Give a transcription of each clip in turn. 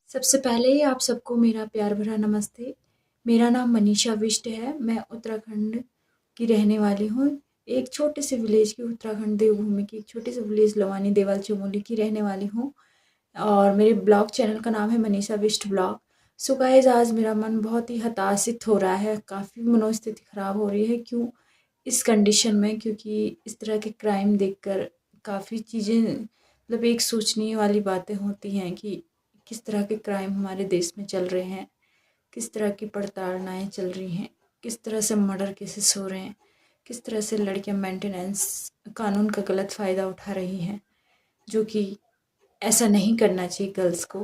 सबसे पहले ही आप सबको मेरा प्यार भरा नमस्ते। मेरा नाम मनीषा बिष्ट है। मैं उत्तराखंड की रहने वाली हूँ। एक छोटे से विलेज की उत्तराखंड देवभूमि की एक छोटे से विलेज लवानी देवाल चमोली की रहने वाली हूँ और मेरे ब्लॉग चैनल का नाम है Manisha Bisht blog. So guys, आज मेरा मन बहुत ही हताशित हो रहा है, काफ़ी मनोस्थिति ख़राब हो रही है। क्यों? इस कंडीशन में, क्योंकि इस तरह के क्राइम देखकर काफ़ी चीज़ें मतलब एक सोचने वाली बातें होती हैं कि किस तरह के क्राइम हमारे देश में चल रहे हैं, किस तरह की प्रताड़नाएँ चल रही हैं, किस तरह से मर्डर केसेस हो रहे हैं, किस तरह से लड़कियां मेंटेनेंस कानून का गलत फ़ायदा उठा रही हैं, जो कि ऐसा नहीं करना चाहिए गर्ल्स को।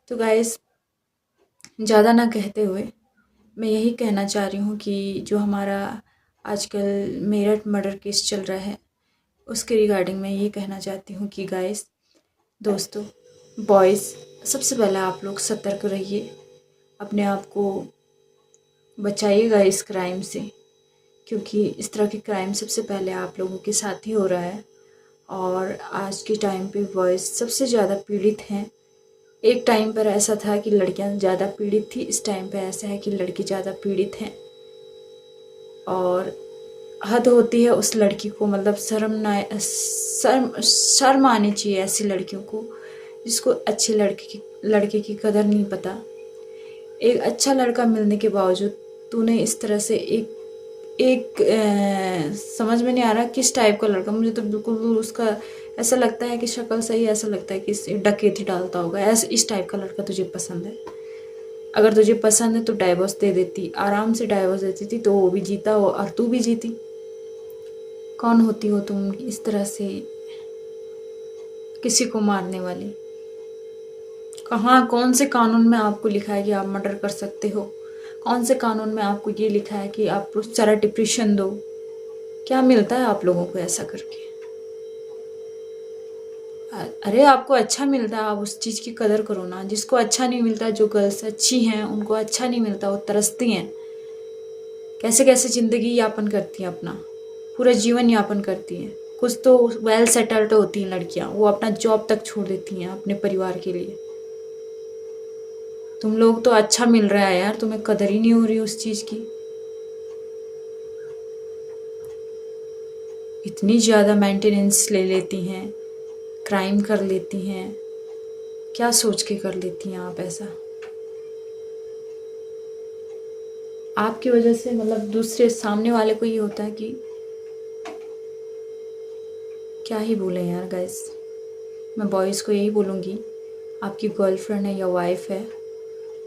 तो गाइस, ज़्यादा ना कहते हुए मैं यही कहना चाह रही हूँ कि जो हमारा आजकल मेरठ मर्डर केस चल रहा है, उसके रिगार्डिंग मैं ये कहना चाहती हूँ कि गाइस, दोस्तों, बॉयज़, सबसे पहले आप लोग सतर्क रहिए, अपने आप को बचाइएगा इस क्राइम से, क्योंकि इस तरह के क्राइम सबसे पहले आप लोगों के साथ ही हो रहा है और आज के टाइम पे बॉयज़ सबसे ज़्यादा पीड़ित हैं। एक टाइम पर ऐसा था कि लड़कियां ज़्यादा पीड़ित थी, इस टाइम पे ऐसा है कि लड़के ज़्यादा पीड़ित हैं और हद होती है उस लड़की को, मतलब शर्म आनी चाहिए ऐसी लड़कियों को जिसको अच्छे लड़के की कदर नहीं पता। एक अच्छा लड़का मिलने के बावजूद तूने इस तरह से एक एक समझ में नहीं आ रहा किस टाइप का लड़का। मुझे तो बिल्कुल उसका ऐसा लगता है कि शक्ल सही, ऐसा लगता है कि डकैती डालता होगा। ऐसे इस टाइप का लड़का तुझे पसंद है? अगर तुझे पसंद है तो डाइवोर्स दे देती, आराम से डाइवोर्स देती थी, तो वो भी जीता हो और तू भी जीती। कौन होती हो तुम इस तरह से किसी को मारने वाली? कहाँ, कौन से कानून में आपको लिखा है कि आप मर्डर कर सकते हो? कौन से कानून में आपको ये लिखा है कि आप सारा डिप्रेशन दो? क्या मिलता है आप लोगों को ऐसा करके? अरे, आपको अच्छा मिलता है, आप उस चीज़ की कदर करो ना। जिसको अच्छा नहीं मिलता, जो गर्ल्स अच्छी हैं उनको अच्छा नहीं मिलता, वो तरसती हैं, कैसे कैसे ज़िंदगी यापन करती हैं, अपना पूरा जीवन यापन करती हैं। कुछ तो वेल सेटल्ड होती हैं लड़कियां, वो अपना जॉब तक छोड़ देती हैं अपने परिवार के लिए। तुम लोग तो अच्छा मिल रहा है यार, तुम्हें कदर ही नहीं हो रही उस चीज़ की। इतनी ज़्यादा मेंटेनेंस ले लेती हैं, क्राइम कर लेती हैं, क्या सोच के कर लेती हैं आप ऐसा? आपकी वजह से मतलब दूसरे सामने वाले को ये होता है कि क्या ही बोलें यार गाइस। मैं बॉयज़ को यही बोलूँगी, आपकी गर्लफ्रेंड है या वाइफ है,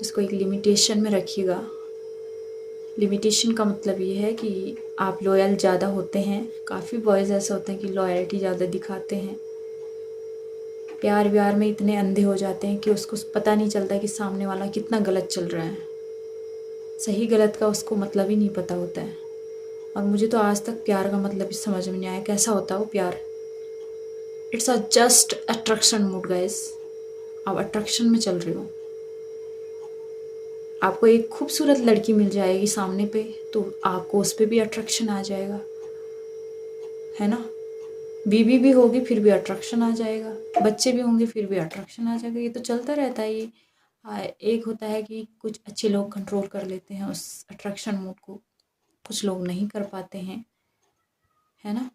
इसको एक लिमिटेशन में रखिएगा। लिमिटेशन का मतलब ये है कि आप लॉयल ज़्यादा होते हैं। काफ़ी बॉयज़ ऐसे होते हैं कि लॉयल्टी ज़्यादा दिखाते हैं, प्यार व्यार में इतने अंधे हो जाते हैं कि उसको पता नहीं चलता कि सामने वाला कितना गलत चल रहा है। सही गलत का उसको मतलब ही नहीं पता होता है। और मुझे तो आज तक प्यार का मतलब ही समझ में नहीं आया, कैसा होता है वो प्यार। It's a just attraction mood guys. आप अट्रैक्शन में चल रहे हो। आपको एक खूबसूरत लड़की मिल जाएगी सामने पे, तो आपको उस पर भी अट्रैक्शन आ जाएगा, है ना? बीवी भी होगी फिर भी अट्रैक्शन आ जाएगा, बच्चे भी होंगे फिर भी अट्रैक्शन आ जाएगा। ये तो चलता रहता है ये। एक होता है कि कुछ अच्छे लोग कंट्रोल कर लेते हैं उस अट्रैक्शन मूड को, कुछ लोग नहीं कर पाते हैं, है ना?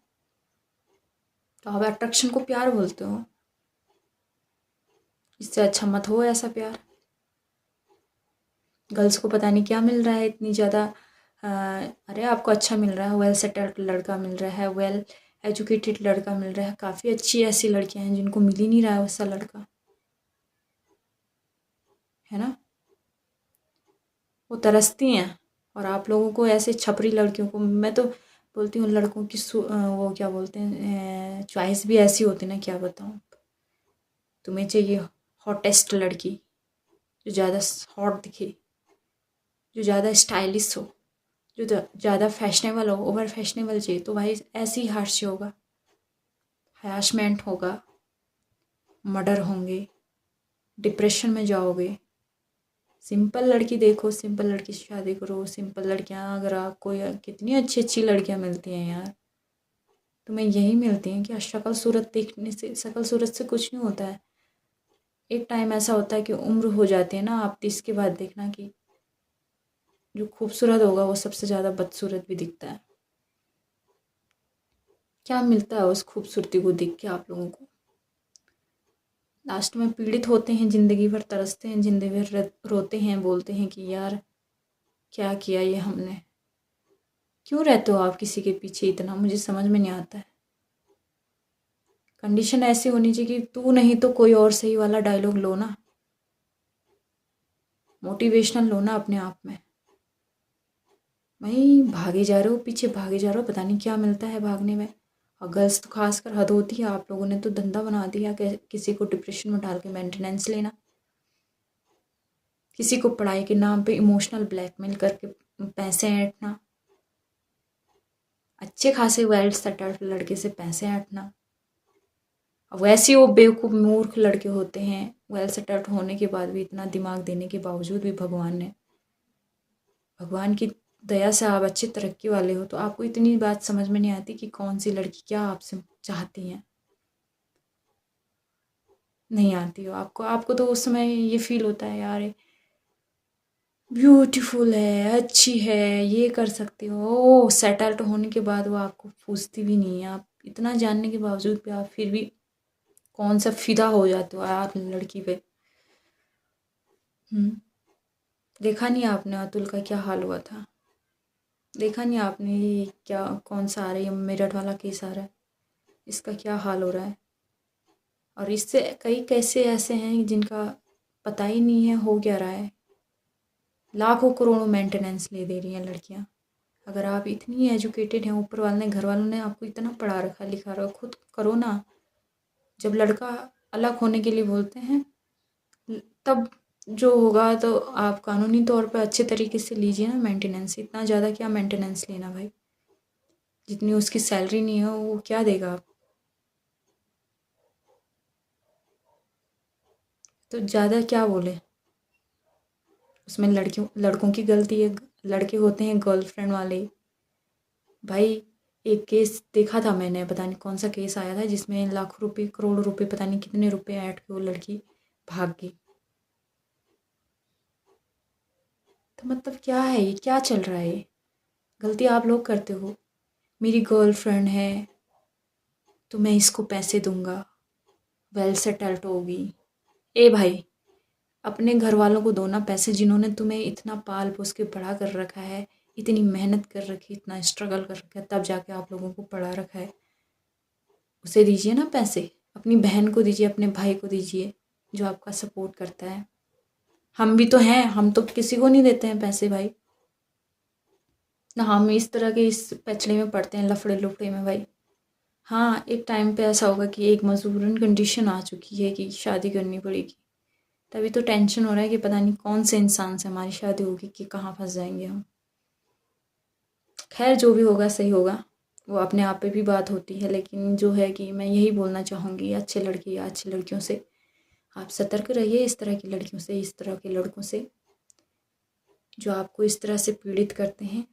तो आप अट्रैक्शन को प्यार बोलते हो? इससे अच्छा मत हो ऐसा प्यार। गर्ल्स को पता नहीं क्या मिल रहा है इतनी ज़्यादा। अरे, आपको अच्छा मिल रहा है, वेल सेटल्ड लड़का मिल रहा है, वेल एजुकेटेड लड़का मिल रहा है। काफ़ी अच्छी ऐसी लड़कियां हैं जिनको मिल ही नहीं रहा है वैसा लड़का, है ना? वो तरसती हैं। और आप लोगों को ऐसे छपरी लड़कियों को, मैं तो बोलती हूँ लड़कों की वो क्या बोलते हैं, चॉइस भी ऐसी होती है ना, क्या बताऊँ। तुम्हें चाहिए हॉटेस्ट लड़की, जो ज़्यादा हॉट दिखे, जो ज़्यादा स्टाइलिश हो, जो ज़्यादा फैशनेबल हो, ओवर फैशनेबल चाहिए, तो भाई ऐसे ही हार्श होगा, हरासमेंट होगा, मर्डर होंगे, डिप्रेशन में जाओगे। सिंपल लड़की देखो, सिंपल लड़की से शादी करो। सिंपल लड़कियां, अगर आपको कितनी अच्छी अच्छी लड़कियां मिलती हैं यार, तुम्हें यही मिलती हैं क्या? शक्ल सूरत देखने से, शक्ल सूरत से कुछ नहीं होता है। एक टाइम ऐसा होता है कि उम्र हो जाती है ना, आप 30 के बाद देखना कि जो खूबसूरत होगा वो सबसे ज़्यादा बदसूरत भी दिखता है। क्या मिलता है उस खूबसूरती को देख के आप लोगों को? लास्ट में पीड़ित होते हैं, ज़िंदगी भर तरसते हैं, ज़िंदगी भर रोते हैं, बोलते हैं कि यार क्या किया ये हमने। क्यों रहते हो आप किसी के पीछे इतना, मुझे समझ में नहीं आता है। कंडीशन ऐसी होनी चाहिए कि तू नहीं तो कोई और सही वाला डायलॉग लो ना, मोटिवेशनल लो ना अपने आप में। वहीं भागे जा रहे हो, पीछे भागे जा रहे हो, पता नहीं क्या मिलता है भागने में। और गर्ल्स तो खासकर हद होती है, आप लोगों ने तो धंधा बना दिया कि किसी को डिप्रेशन में डाल के मेंटेनेंस लेना, किसी को पढ़ाई के नाम पे इमोशनल ब्लैकमेल करके पैसे ऐंठना, अच्छे खासे वेल सेटल्ड लड़के से पैसे ऐंठना। अब वैसे वो बेवकूफ़ मूर्ख लड़के होते हैं, वेल सेटल्ड होने के बाद भी, इतना दिमाग देने के बावजूद भी भगवान की दया से आप अच्छे तरक्की वाले हो, तो आपको इतनी बात समझ में नहीं आती कि कौन सी लड़की क्या आपसे चाहती है। नहीं आती हो आपको। आपको तो उस समय ये फील होता है यार ब्यूटीफुल है, अच्छी है, ये कर सकती हो। ओ सेटल्ड होने के बाद वो आपको पूछती भी नहीं है। आप इतना जानने के बावजूद भी आप फिर भी कौन सा फिदा हो जाते हो यार लड़की पे। देखा नहीं आपने अतुल का क्या हाल हुआ था? देखा नहीं आपने ये क्या कौन सा आ रहा है, ये मेरठ वाला केस आ रहा है, इसका क्या हाल हो रहा है? और इससे कई कैसे ऐसे हैं जिनका पता ही नहीं है हो क्या रहा है। लाखों करोड़ों मेंटेनेंस ले दे रही हैं लड़कियां। अगर आप इतनी एजुकेटेड हैं, ऊपर वाले ने, घर वालों ने आपको इतना पढ़ा रखा लिखा रखा, खुद करो ना। जब लड़का अलग होने के लिए बोलते हैं तब जो होगा, तो आप कानूनी तौर पर अच्छे तरीके से लीजिए ना मेंटेनेंस। इतना ज़्यादा क्या मेंटेनेंस लेना भाई, जितनी उसकी सैलरी नहीं है वो क्या देगा आप। तो ज़्यादा क्या बोले, उसमें लड़कों की गलती है। लड़के होते हैं गर्लफ्रेंड वाले। भाई एक केस देखा था मैंने, पता नहीं कौन सा केस आया था, जिसमें लाखों रुपए करोड़ रुपए पता नहीं कितने रुपए ऐड के वो लड़की भाग गई। तो मतलब क्या है ये, क्या चल रहा है ये? गलती आप लोग करते हो। मेरी गर्लफ्रेंड है तो मैं इसको पैसे दूंगा, वेल सेटल्ड होगी। ए भाई, अपने घर वालों को दो ना पैसे, जिन्होंने तुम्हें इतना पाल पोस के बड़ा कर रखा है, इतनी मेहनत कर रखी, इतना स्ट्रगल कर रखा है, तब जाके आप लोगों को पढ़ा रखा है। उसे दीजिए ना पैसे, अपनी बहन को दीजिए, अपने भाई को दीजिए, जो आपका सपोर्ट करता है। हम भी तो हैं, हम तो किसी को नहीं देते हैं पैसे भाई ना। हम इस तरह के इस पैचड़े में पड़ते हैं, लफड़े लुफड़े में भाई। हाँ, एक टाइम पे ऐसा होगा कि एक मजबूरन कंडीशन आ चुकी है कि शादी करनी पड़ेगी, तभी तो टेंशन हो रहा है कि पता नहीं कौन से इंसान से हमारी शादी होगी, कि कहाँ फंस जाएंगे हम। खैर जो भी होगा सही होगा, वो अपने आप पे भी बात होती है। लेकिन जो है कि मैं यही बोलना चाहूँगी अच्छे लड़के या अच्छी लड़कियों से, आप सतर्क रहिए इस तरह की लड़कियों से, इस तरह के लड़कों से जो आपको इस तरह से पीड़ित करते हैं।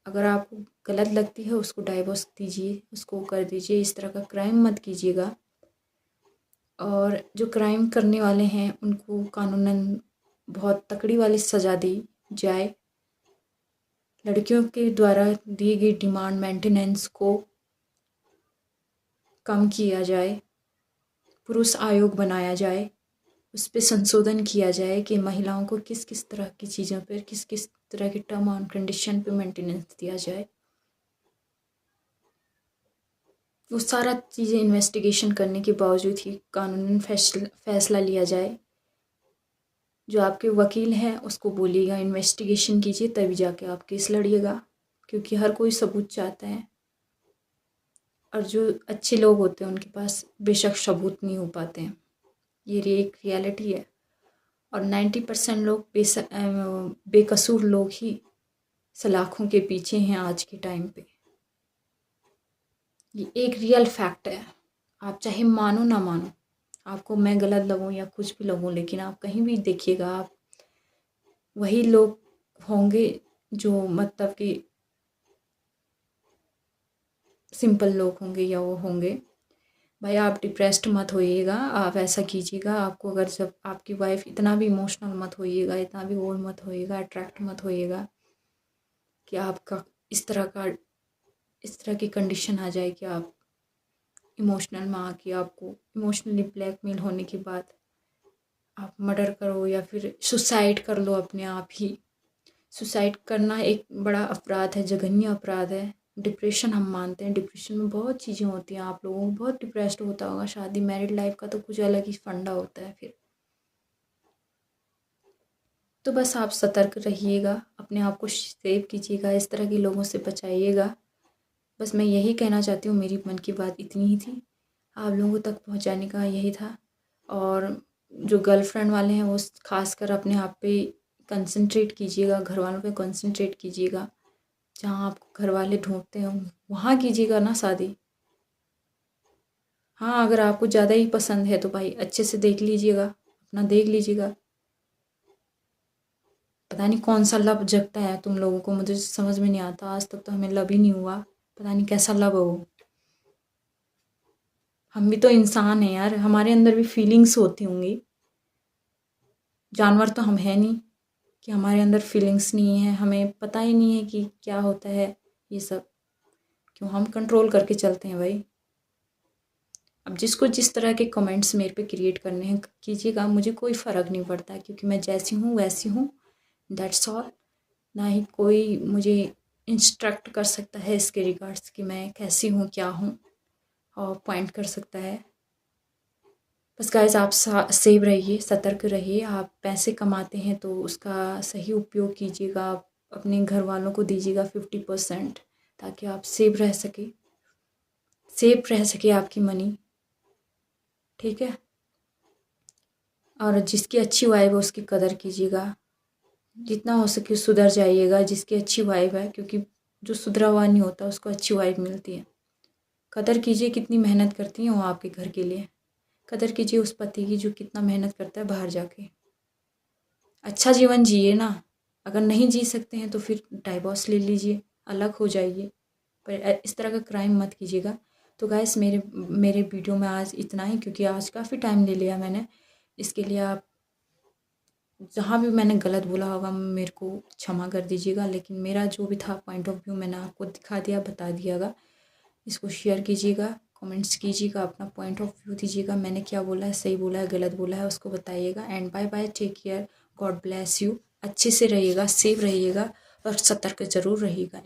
अगर आपको गलत लगती है उसको डाइवोर्स दीजिए, उसको कर दीजिए। इस तरह का क्राइम मत कीजिएगा। और जो क्राइम करने वाले हैं उनको कानूनन बहुत तकड़ी वाली सज़ा दी जाए। लड़कियों के द्वारा दी गई डिमांड मेंटेनेंस को कम किया जाए, पुरुष आयोग बनाया जाए, उस पे संशोधन किया जाए कि महिलाओं को किस किस तरह की चीज़ों पर, किस किस तरह के टर्म एंड कंडीशन पे मेंटेनेंस दिया जाए। वो सारा चीज़ें इन्वेस्टिगेशन करने के बावजूद ही कानूनन फैसला लिया जाए। जो आपके वकील हैं उसको बोलिएगा इन्वेस्टिगेशन कीजिए, तभी जाके आप केस लड़िएगा, क्योंकि हर कोई सबूत चाहता है। और जो अच्छे लोग होते हैं उनके पास बेशक सबूत नहीं हो पाते हैं, ये एक रियलिटी है। और 90% लोग बेकसूर लोग ही सलाखों के पीछे हैं आज के टाइम पे। ये एक रियल फैक्ट है, आप चाहे मानो ना मानो, आपको मैं गलत लगूं या कुछ भी लगूं, लेकिन आप कहीं भी देखिएगा, आप वही लोग होंगे जो मतलब कि सिंपल लोग होंगे, या वो होंगे भाई आप डिप्रेस्ड मत होइएगा, आप ऐसा कीजिएगा। आपको अगर जब आपकी वाइफ, इतना भी इमोशनल मत होइएगा, इतना भी वो मत होइएगा, अट्रैक्ट मत होइएगा कि आपका इस तरह की कंडीशन आ जाए कि आप इमोशनल में आके आपको इमोशनली ब्लैकमेल होने के बाद आप मर्डर करो या फिर सुसाइड कर लो अपने आप ही। सुसाइड करना एक बड़ा अपराध है, जघन्य अपराध है। डिप्रेशन हम मानते हैं, डिप्रेशन में बहुत चीज़ें होती हैं। आप लोगों को बहुत डिप्रेस्ड होता होगा, शादी मैरिड लाइफ का तो कुछ अलग ही फंडा होता है फिर। तो बस आप सतर्क रहिएगा, अपने आप को सेव कीजिएगा, इस तरह के लोगों से बचाइएगा। बस मैं यही कहना चाहती हूँ, मेरी मन की बात इतनी ही थी, आप लोगों तक पहुँचाने का यही था। और जो गर्लफ्रेंड वाले हैं वो खासकर अपने आप पे कंसंट्रेट कीजिएगा, घर वालों पे कंसंट्रेट कीजिएगा। जहाँ आपको घर वाले ढूंढते हो वहाँ कीजिएगा ना शादी। हाँ, अगर आपको ज़्यादा ही पसंद है तो भाई अच्छे से देख लीजिएगा, अपना देख लीजिएगा। पता नहीं कौन सा लब जगता है तुम लोगों को, मुझे समझ में नहीं आता। आज तक तो हमें लब ही नहीं हुआ, पता नहीं कैसा लब है वो। हम भी तो इंसान हैं यार, हमारे अंदर भी फीलिंग्स होती होंगी। जानवर तो हम हैं नहीं कि हमारे अंदर फीलिंग्स नहीं है, हमें पता ही नहीं है कि क्या होता है ये सब। क्यों हम कंट्रोल करके चलते हैं भाई। अब जिसको जिस तरह के कमेंट्स मेरे पे क्रिएट करने हैं कीजिएगा, मुझे कोई फ़र्क नहीं पड़ता, क्योंकि मैं जैसी हूँ वैसी हूँ, दैट्स ऑल। ना ही कोई मुझे इंस्ट्रक्ट कर सकता है इसके रिगार्ड्स कि मैं कैसी हूँ, क्या हूँ, और पॉइंट कर सकता है। बस गाइस आप सेव रहिए, सतर्क रहिए। आप पैसे कमाते हैं तो उसका सही उपयोग कीजिएगा। आप अपने घर वालों को दीजिएगा 50%, ताकि आप सेव रह सके आपकी मनी, ठीक है। और जिसकी अच्छी वाइब है उसकी कदर कीजिएगा, जितना हो सके सुधर जाइएगा जिसकी अच्छी वाइब है, क्योंकि जो सुधरा हुआ नहीं होता उसको अच्छी वाइब मिलती है। कदर कीजिए, कितनी मेहनत करती हैं वो आपके घर के लिए। कदर कीजिए उस पति की जो कितना मेहनत करता है बाहर जाके। अच्छा जीवन जिए ना, अगर नहीं जी सकते हैं तो फिर डाइवोर्स ले लीजिए, अलग हो जाइए, पर इस तरह का क्राइम मत कीजिएगा। तो गाइस मेरे वीडियो में आज इतना ही, क्योंकि आज काफ़ी टाइम ले लिया मैंने। इसके लिए आप जहाँ भी मैंने गलत बोला होगा मेरे को क्षमा कर दीजिएगा, लेकिन मेरा जो भी था पॉइंट ऑफ व्यू मैंने आपको दिखा दिया, बता दियागा। इसको शेयर कीजिएगा, कमेंट्स कीजिएगा, अपना पॉइंट ऑफ व्यू दीजिएगा। मैंने क्या बोला है, सही बोला है, गलत बोला है, उसको बताइएगा। And bye bye, take care, God bless you. अच्छे से रहिएगा, सेफ रहिएगा और सतर्क ज़रूर रहिएगा।